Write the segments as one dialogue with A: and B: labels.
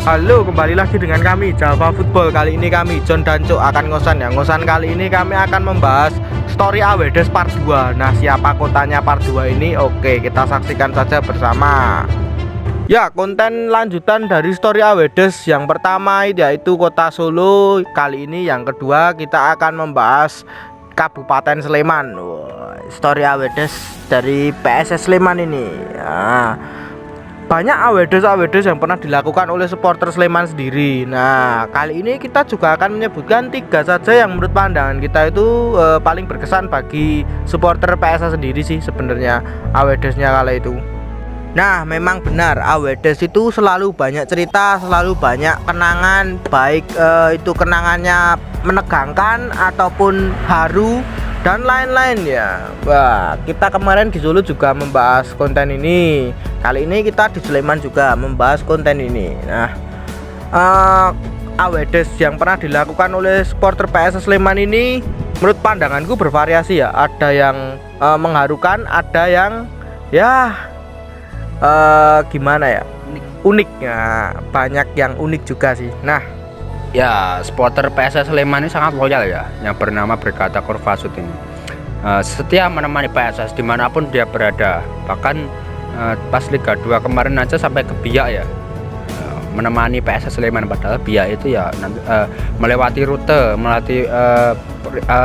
A: Halo, kembali lagi dengan kami Java Football. Kali ini kami John dan Cuk akan ngosan ya. Ngosan kali ini kami akan membahas story Awedes part 2. Nah, siapa kotanya part 2 ini? Oke, kita saksikan saja bersama. Ya, konten lanjutan dari story Awedes yang pertama yaitu kota Solo. Kali ini yang kedua kita akan membahas Kabupaten Sleman. Story Awedes dari PSS Sleman ini. Banyak Awedes yang pernah dilakukan oleh supporter Sleman sendiri. Nah, kali ini kita juga akan menyebutkan 3 saja yang menurut pandangan kita itu paling berkesan bagi supporter PSS sendiri sih sebenarnya Awedesnya kala itu. Nah, memang benar Awedes itu selalu banyak cerita, selalu banyak kenangan, baik itu kenangannya menegangkan ataupun haru dan lain-lain ya. Wah, kita kemarin di Solo juga membahas konten ini. Kali ini kita di Sleman juga membahas konten ini. Nah, Awedes yang pernah dilakukan oleh supporter PSS Sleman ini menurut pandanganku bervariasi ya. Ada yang mengharukan, ada yang ya gimana ya, unik ya. Banyak yang unik juga sih. Nah,
B: ya, supporter PSS Sleman ini sangat loyal ya, yang bernama Brigata Kurvasud ini. Setia menemani PSS dimanapun dia berada. Bahkan pas Liga 2 kemarin aja sampai ke Biak ya, menemani PSS Sleman. Padahal Biak itu ya melewati rute, melewati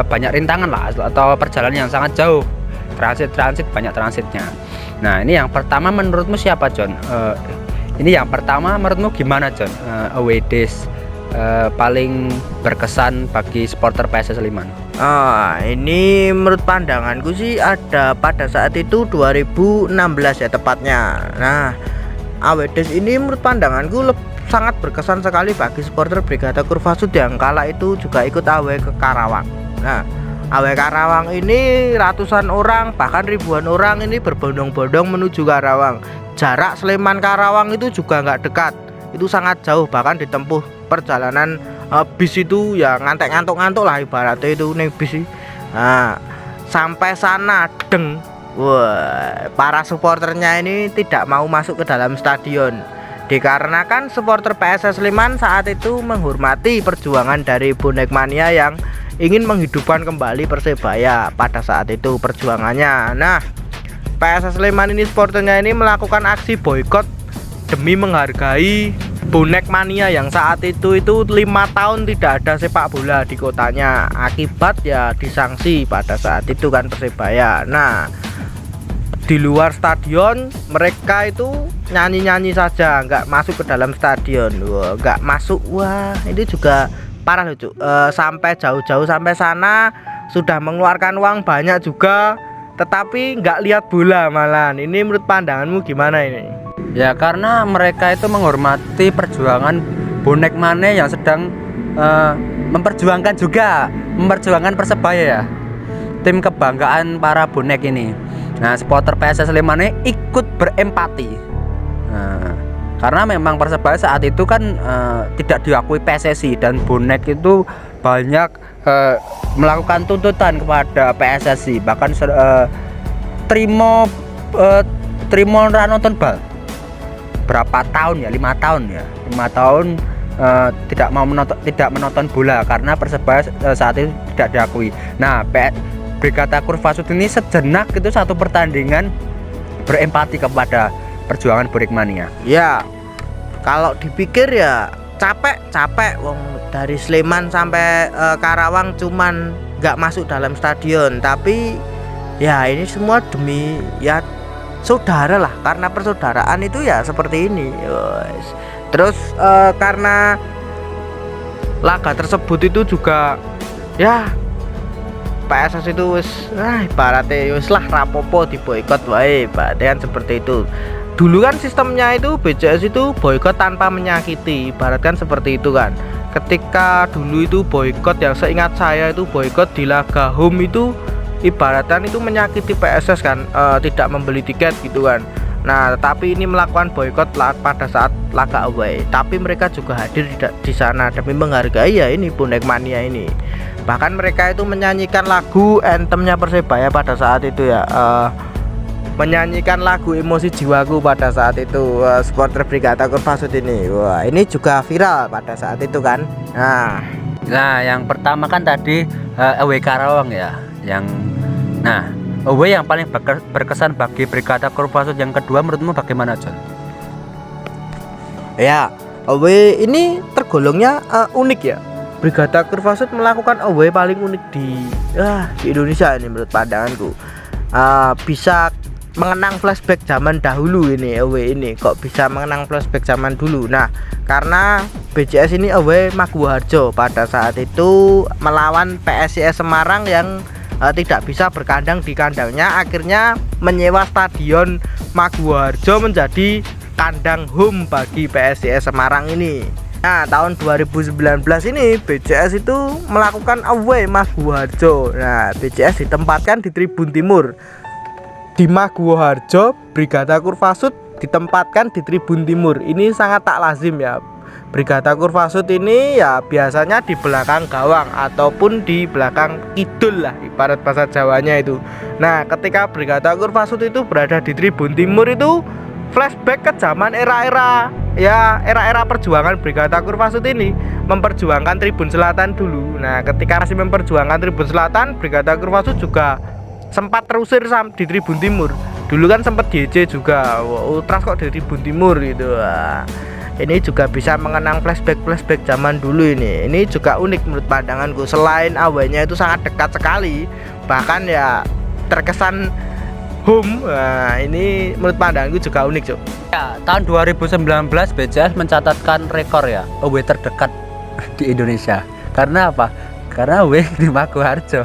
B: banyak rintangan lah, atau perjalanan yang sangat jauh, transit banyak transitnya. Nah, ini yang pertama menurutmu siapa, John? Ini yang pertama menurutmu gimana, John? Awedes paling berkesan bagi supporter PSS Sleman.
A: Ini menurut pandanganku sih ada pada saat itu 2016 ya tepatnya. Nah, Awedes ini menurut pandanganku sangat berkesan sekali bagi supporter Brigata Kurvasud yang kala itu juga ikut AW ke Karawang. Nah, AW Karawang ini ratusan orang bahkan ribuan orang ini berbondong-bondong menuju Karawang. Jarak Sleman Karawang itu juga nggak dekat, itu sangat jauh, bahkan ditempuh perjalanan bis itu ya ngantuk-ngantuk lah ibaratnya itu nih bis. Nah, sampai sana wah, para supporternya ini tidak mau masuk ke dalam stadion dikarenakan supporter PSS Sleman saat itu menghormati perjuangan dari bonek mania yang ingin menghidupkan kembali Persebaya pada saat itu perjuangannya. Nah, PSS Sleman ini supporternya ini melakukan aksi boykot demi menghargai bonek mania yang saat itu 5 tahun tidak ada sepak bola di kotanya, akibat ya disanksi pada saat itu kan Persebaya. Nah, di luar stadion mereka itu nyanyi-nyanyi saja, nggak masuk ke dalam stadion. Wah, nggak masuk. Wah, ini juga parah lucu. Sampai jauh-jauh sampai sana sudah mengeluarkan uang banyak juga, tetapi nggak lihat bola malahan. Ini menurut pandanganmu gimana ini?
B: Ya, karena mereka itu menghormati perjuangan bonek mane yang sedang memperjuangkan Persebaya ya, tim kebanggaan para bonek ini. Nah, supporter PSS Sleman ini ikut berempati. Nah, karena memang Persebaya saat itu kan tidak diakui PSSI dan bonek itu banyak melakukan tuntutan kepada PSSI, bahkan trimo nonton bal berapa tahun ya, 5 tahun tidak menonton bola karena Persebaya saat itu tidak diakui. Nah, Brigata Kurvasud ini sejenak itu satu pertandingan berempati kepada perjuangan bonek mania.
A: Ya, kalau dipikir ya capek wong dari Sleman sampai Karawang cuman nggak masuk dalam stadion, tapi ya ini semua demi ya saudara lah, karena persaudaraan itu ya seperti ini. Terus karena laga tersebut itu juga ya PSS itu ibaratnya wis lah rapopo diboikot wae, kan seperti itu. Dulu kan sistemnya itu BCS itu boikot tanpa menyakiti, ibaratkan seperti itu kan. Ketika dulu itu boikot yang seingat saya itu boikot di laga home itu ibaratkan itu menyakiti PSS kan, tidak membeli tiket gitu kan. Nah, tapi ini melakukan boykot pada saat laga away, tapi mereka juga hadir di sana demi menghargai ya ini bonek mania ini. Bahkan mereka itu menyanyikan lagu anthemnya Persebaya pada saat itu ya, menyanyikan lagu Emosi Jiwaku pada saat itu. Supporter Brigata Kurvasud ini, wah ini juga viral pada saat itu kan.
B: Nah, yang pertama kan tadi Away Karawang ya, away yang paling berkesan bagi Brigata Kurvasud yang kedua menurutmu bagaimana, John?
A: Ya, away ini tergolongnya unik ya. Brigata Kurvasud melakukan away paling unik di Indonesia ini menurut pandanganku. Bisa mengenang flashback zaman dahulu ini away ini. Kok bisa mengenang flashback zaman dulu? Nah, karena BCS ini away Maguwoharjo pada saat itu melawan PSIS Semarang yang tidak bisa berkandang di kandangnya, akhirnya menyewa stadion Maguwoharjo menjadi kandang home bagi PSIS Semarang ini. Nah, tahun 2019 ini BCS itu melakukan away Maguwoharjo. Nah, BCS ditempatkan di Tribun Timur. Di Maguwoharjo, Brigata Kurvasud ditempatkan di Tribun Timur. Ini sangat tak lazim ya. Brigata Kurvasud ini ya biasanya di belakang gawang ataupun di belakang kidul lah, ibarat bahasa Jawanya itu. Nah, ketika Brigata Kurvasud itu berada di Tribun Timur itu flashback ke zaman era-era perjuangan Brigata Kurvasud ini, memperjuangkan Tribun Selatan dulu. Nah, ketika masih memperjuangkan Tribun Selatan, Brigata Kurvasud juga sempat terusir di Tribun Timur. Dulu kan sempat DC juga, Ultras kok di Tribun Timur gitu. Ini juga bisa mengenang flashback zaman dulu ini. Ini juga unik menurut pandanganku. Selain awalnya itu sangat dekat sekali, bahkan ya terkesan home. Nah, ini menurut pandanganku juga unik, Cuk.
B: Ya, tahun 2019 BCS mencatatkan rekor ya away terdekat di Indonesia. Karena apa? Karena away di Maguwoharjo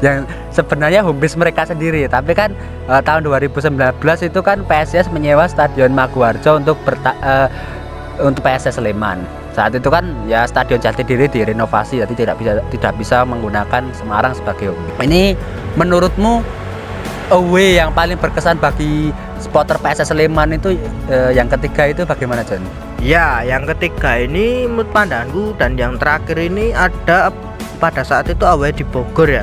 B: yang sebenarnya home base mereka sendiri. Tapi kan tahun 2019 itu kan PSIS menyewa stadion Maguwoharjo untuk PSS Sleman. Saat itu kan ya stadion Jatidiri direnovasi, jadi tidak bisa menggunakan Semarang sebagai home. Ini menurutmu away yang paling berkesan bagi supporter PSS Sleman itu yang ketiga itu bagaimana, John?
A: Ya, yang ketiga ini menurut pandanganku dan yang terakhir ini ada pada saat itu away di Bogor ya.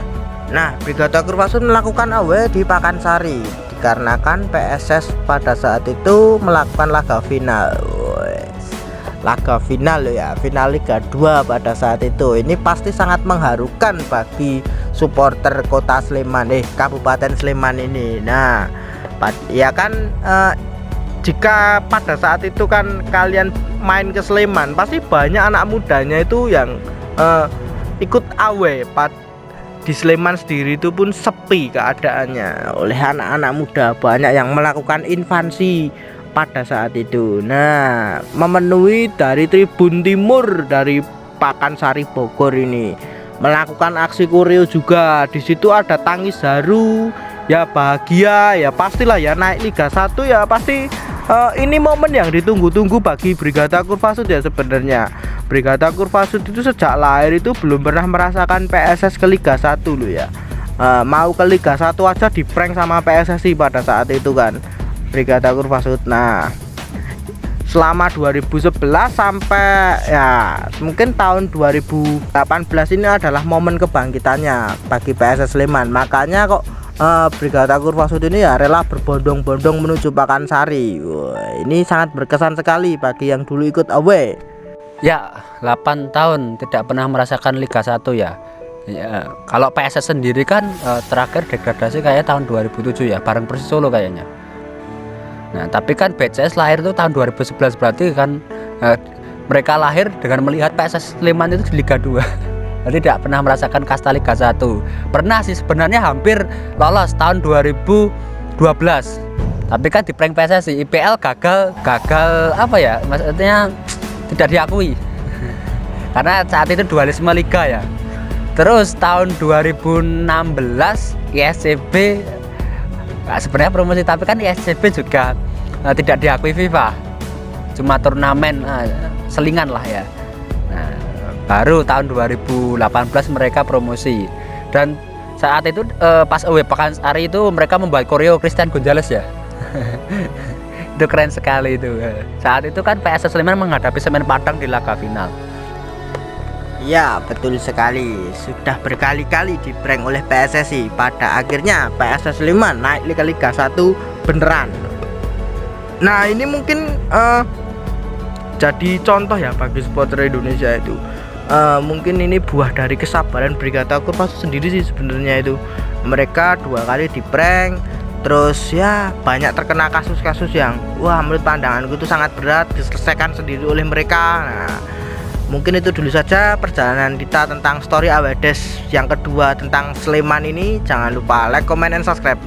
A: Nah, Brigata Kurvasud melakukan away di Pakansari dikarenakan PSS pada saat itu melakukan laga final. Final Liga 2 pada saat itu. Ini pasti sangat mengharukan bagi supporter kota Sleman, Kabupaten Sleman ini. Nah, ya kan jika pada saat itu kan kalian main ke Sleman, pasti banyak anak mudanya itu yang ikut away. Di Sleman sendiri itu pun sepi keadaannya oleh anak-anak muda, banyak yang melakukan invasi pada saat itu. Nah, memenuhi dari Tribun Timur dari Pakansari Bogor ini, melakukan aksi koreo juga. Di situ ada tangis haru, ya bahagia, ya pastilah ya naik Liga 1 ya pasti. Ini momen yang ditunggu-tunggu bagi Brigata Kurvasud ya sebenarnya. Brigata Kurvasud itu sejak lahir itu belum pernah merasakan PSS ke Liga 1 loh ya. Mau ke Liga 1 aja di prank sama PSSI pada saat itu kan, Brigata Kurvasud. Nah, selama 2011 sampai ya mungkin tahun 2018 ini adalah momen kebangkitannya bagi PSS Sleman. Makanya kok Brigata Kurvasud ini ya rela berbondong-bondong menuju Pakansari. Ini sangat berkesan sekali bagi yang dulu ikut away.
B: Ya, 8 tahun tidak pernah merasakan Liga 1 ya. Kalau PSS sendiri kan terakhir degradasi kayak tahun 2007 ya, bareng Persis Solo kayaknya. Nah, tapi kan BCS lahir itu tahun 2011, berarti kan mereka lahir dengan melihat PSS Sleman itu di Liga 2. Jadi tidak pernah merasakan kasta Liga 1. Pernah sih sebenarnya hampir lolos tahun 2012. Tapi kan di prank PSSI, IPL gagal apa ya? Maksudnya tidak diakui. Karena saat itu dualisme liga ya. Terus tahun 2016 ISCB sebenarnya promosi, tapi kan ISCB juga tidak diakui FIFA. Cuma turnamen selingan lah ya. Nah, baru tahun 2018 mereka promosi. Dan saat itu pas away Pakansari itu mereka membuat koreo Christian Gonzalez ya. Itu keren sekali itu. Saat itu kan PSS Sleman menghadapi Semen Padang di laga final.
A: Ya, betul sekali. Sudah berkali-kali di-prank oleh PSSI. Pada akhirnya PSS Sleman naik ke Liga 1 beneran. Nah, ini mungkin jadi contoh ya bagi supporter Indonesia itu. Mungkin ini buah dari kesabaran Brigata Kurvasut sendiri sih sebenarnya itu. Mereka 2 kali di-prank, terus ya banyak terkena kasus-kasus yang wah menurut pandanganku itu sangat berat diselesaikan sendiri oleh mereka. Nah, mungkin itu dulu saja perjalanan kita tentang story Awedes yang kedua tentang Sleman ini. Jangan lupa like, comment, and subscribe.